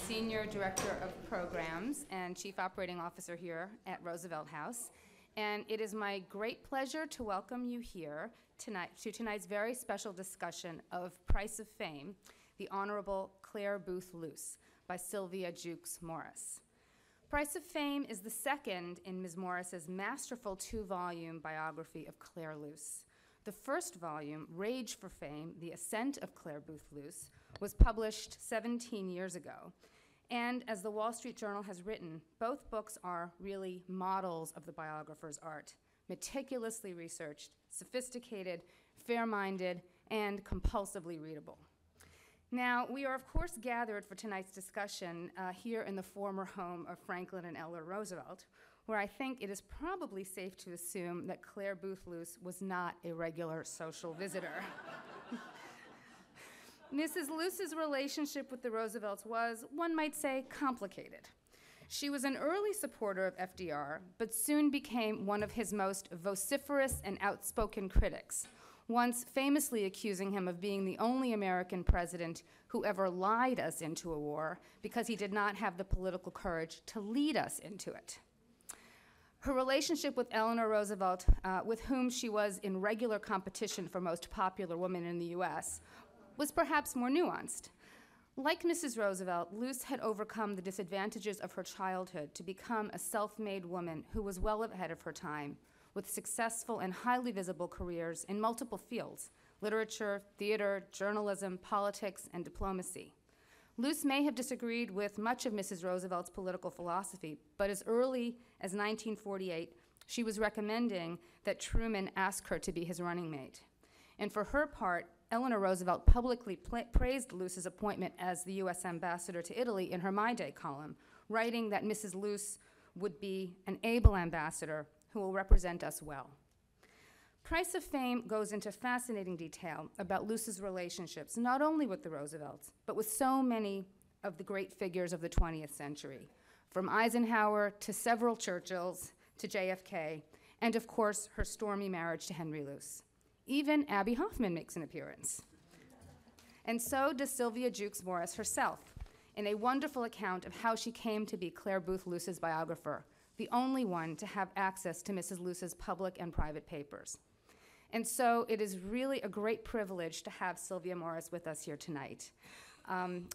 Senior Director of Programs and Chief Operating Officer here at Roosevelt House. And it is my great pleasure to welcome you here tonight to tonight's very special discussion of Price of Fame, the Honorable Clare Booth Luce by Sylvia Jukes Morris. Price of Fame is the second in Ms. Morris's masterful two-volume biography of Clare Luce. The first volume, Rage for Fame, The Ascent of Clare Booth Luce, was published 17 years ago. And as the Wall Street Journal has written, both books are really models of the biographer's art, meticulously researched, sophisticated, fair-minded, and compulsively readable. Now, we are, of course, gathered for tonight's discussion here in the former home of Franklin and Eleanor Roosevelt, where I think it is probably safe to assume that Clare Booth Luce was not a regular social visitor. Mrs. Luce's relationship with the Roosevelts was, one might say, complicated. She was an early supporter of FDR, but soon became one of his most vociferous and outspoken critics, once famously accusing him of being the only American president who ever lied us into a war because he did not have the political courage to lead us into it. Her relationship with Eleanor Roosevelt, with whom she was in regular competition for most popular woman in the US, was perhaps more nuanced. Like Mrs. Roosevelt, Luce had overcome the disadvantages of her childhood to become a self-made woman who was well ahead of her time, with successful and highly visible careers in multiple fields: literature, theater, journalism, politics, and diplomacy. Luce may have disagreed with much of Mrs. Roosevelt's political philosophy, but as early as 1948, she was recommending that Truman ask her to be his running mate. And for her part, Eleanor Roosevelt publicly praised Luce's appointment as the U.S. ambassador to Italy in her My Day column, writing that Mrs. Luce would be an able ambassador who will represent us well. Price of Fame goes into fascinating detail about Luce's relationships, not only with the Roosevelts, but with so many of the great figures of the 20th century, from Eisenhower to several Churchills to JFK, and of course, her stormy marriage to Henry Luce. Even Abby Hoffman makes an appearance. And so does Sylvia Jukes Morris herself, in a wonderful account of how she came to be Clare Booth Luce's biographer, the only one to have access to Mrs. Luce's public and private papers. And so it is really a great privilege to have Sylvia Morris with us here tonight.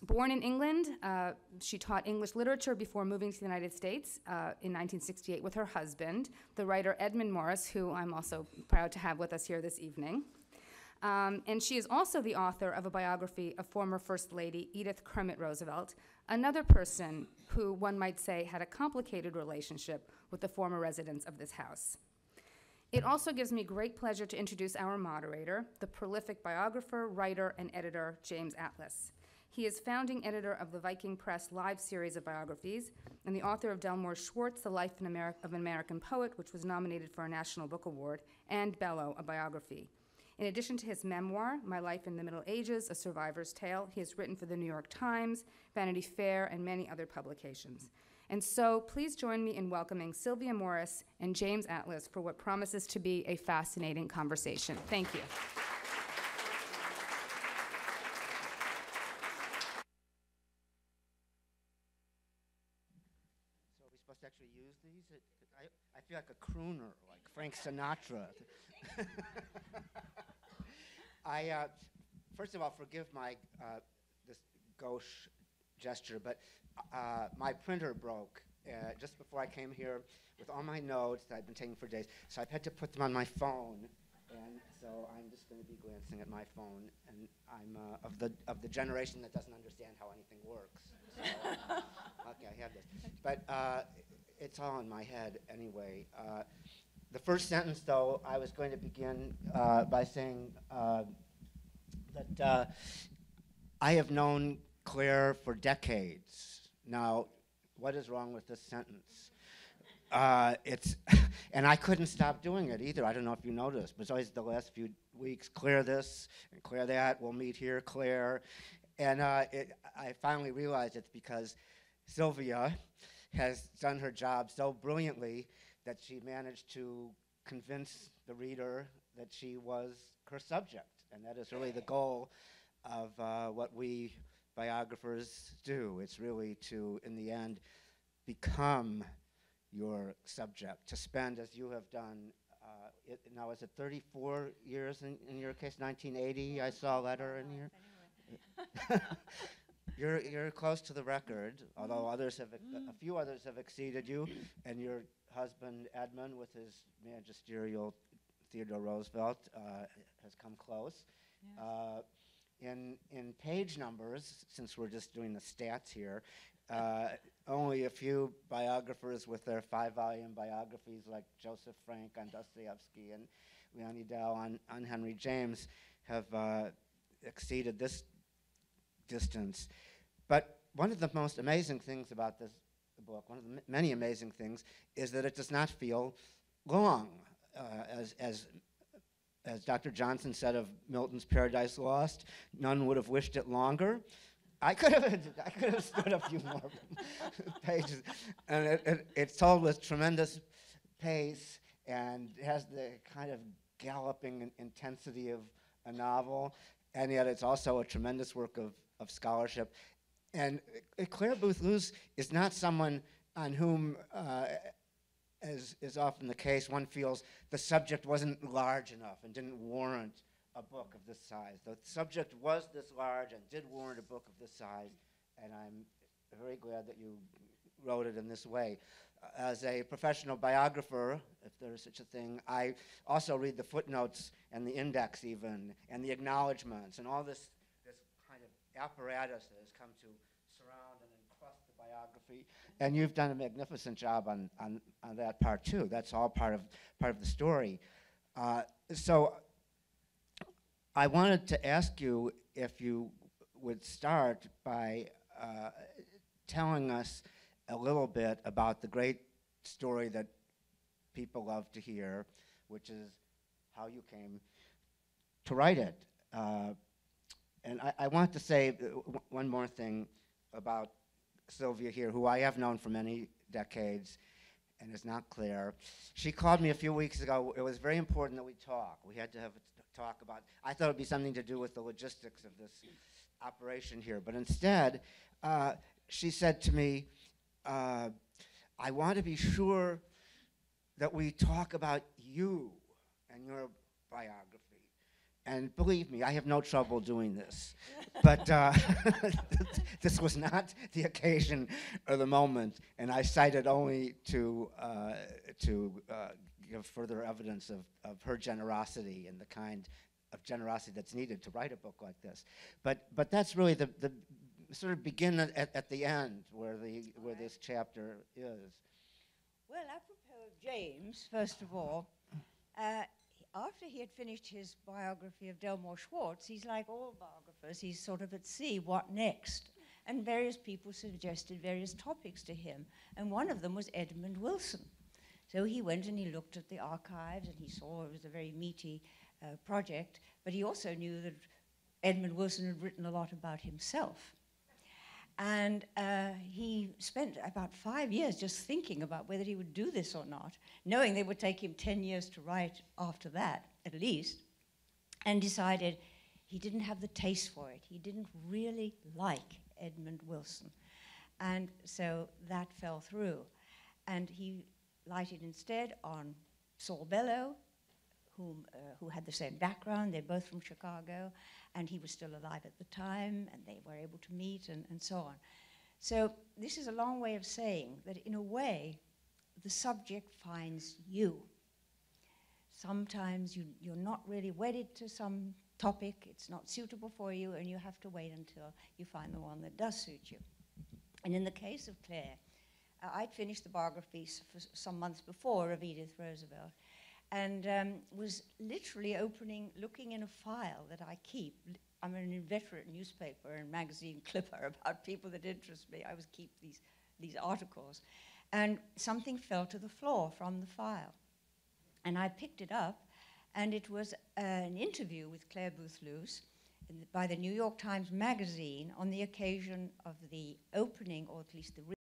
Born in England, she taught English literature before moving to the United States in 1968 with her husband, the writer Edmund Morris, who I'm also proud to have with us here this evening. And she is also the author of a biography of former First Lady Edith Kermit Roosevelt, another person who, one might say, had a complicated relationship with the former residents of this house. It also gives me great pleasure to introduce our moderator, the prolific biographer, writer, and editor, James Atlas. He is founding editor of the Viking Press live series of biographies and the author of Delmore Schwartz, The Life of an American Poet, which was nominated for a National Book Award, and Bellow, a biography. In addition to his memoir, My Life in the Middle Ages, A Survivor's Tale, he has written for the New York Times, Vanity Fair, and many other publications. And so please join me in welcoming Sylvia Morris and James Atlas for what promises to be a fascinating conversation. Thank you. So are we supposed to actually use these? I feel like a crooner, like Frank Sinatra. First of all, forgive my this gauche gesture, but my printer broke just before I came here with all my notes that I've been taking for days. So I've had to put them on my phone, and so I'm just going to be glancing at my phone. And I'm of the generation that doesn't understand how anything works. So, okay, I have this, but it's all in my head anyway. The first sentence, though, I was going to begin by saying that I have known Clare for decades. Now, what is wrong with this sentence? And I couldn't stop doing it either. I don't know if you noticed, but it's always the last few weeks, Clare this and Clare that, we'll meet here, Clare. And I finally realized it's because Sylvia has done her job so brilliantly that she managed to convince the reader that she was her subject. And that is really the goal of what we biographers do. It's really to, in the end, become your subject, to spend, as you have done, now is it 34 years in your case, 1980, I saw a letter in here. You're close to the record, although others have, a few others have exceeded you, and your husband, Edmund, with his magisterial Theodore Roosevelt, has come close. Yes. In page numbers, since we're just doing the stats here, only a few biographers with their 5-volume biographies like Joseph Frank on Dostoevsky and Leonie Dell on Henry James have exceeded this distance. But one of the most amazing things about this book, one of the many amazing things, is that it does not feel long. As Dr. Johnson said of Milton's Paradise Lost, none would have wished it longer. I could have stood a few more pages, and it's told with tremendous pace and has the kind of galloping intensity of a novel, and yet it's also a tremendous work of scholarship. And Clare Boothe Luce is not someone on whom, as is often the case, one feels the subject wasn't large enough and didn't warrant a book of this size. The subject was this large and did warrant a book of this size, and I'm very glad that you wrote it in this way. As a professional biographer, if there is such a thing, I also read the footnotes and the index even, and the acknowledgments, and all this kind of apparatus that has come to surround and encrust the biography. And you've done a magnificent job on that part too. That's all part of the story. So I wanted to ask you if you would start by telling us a little bit about the great story that people love to hear, which is how you came to write it. And I want to say one more thing about Sylvia here, who I have known for many decades and is not Clare. She called me a few weeks ago. It was very important that we talk. We had to have a talk about, I thought it would be something to do with the logistics of this operation here. But instead, she said to me, I want to be sure that we talk about you and your biography. And believe me, I have no trouble doing this. But this was not the occasion or the moment, and I cited only to give further evidence of her generosity and the kind of generosity that's needed to write a book like this. But that's really the sort of begin at the end where this chapter is. Well, apropos of James, first of all, after he had finished his biography of Delmore Schwartz, he's like all biographers, he's sort of at sea, what next? And various people suggested various topics to him, and one of them was Edmund Wilson. So he went and he looked at the archives, and he saw it was a very meaty project, but he also knew that Edmund Wilson had written a lot about himself. And he spent about 5 years just thinking about whether he would do this or not, knowing it would take him 10 years to write after that, at least, and decided he didn't have the taste for it. He didn't really like Edmund Wilson. And so that fell through. And he lighted instead on Saul Bellow, who had the same background. They're both from Chicago, and he was still alive at the time, and they were able to meet, and so on. So this is a long way of saying that, in a way, the subject finds you. Sometimes you're not really wedded to some topic, it's not suitable for you, and you have to wait until you find the one that does suit you. And in the case of Clare, I'd finished the biographies for some months before of Edith Roosevelt, and was literally looking in a file that I keep. I'm an inveterate newspaper and magazine clipper about people that interest me. I always keep these articles. And something fell to the floor from the file. And I picked it up, and it was an interview with Clare Boothe Luce by the New York Times Magazine on the occasion of the opening, or at least the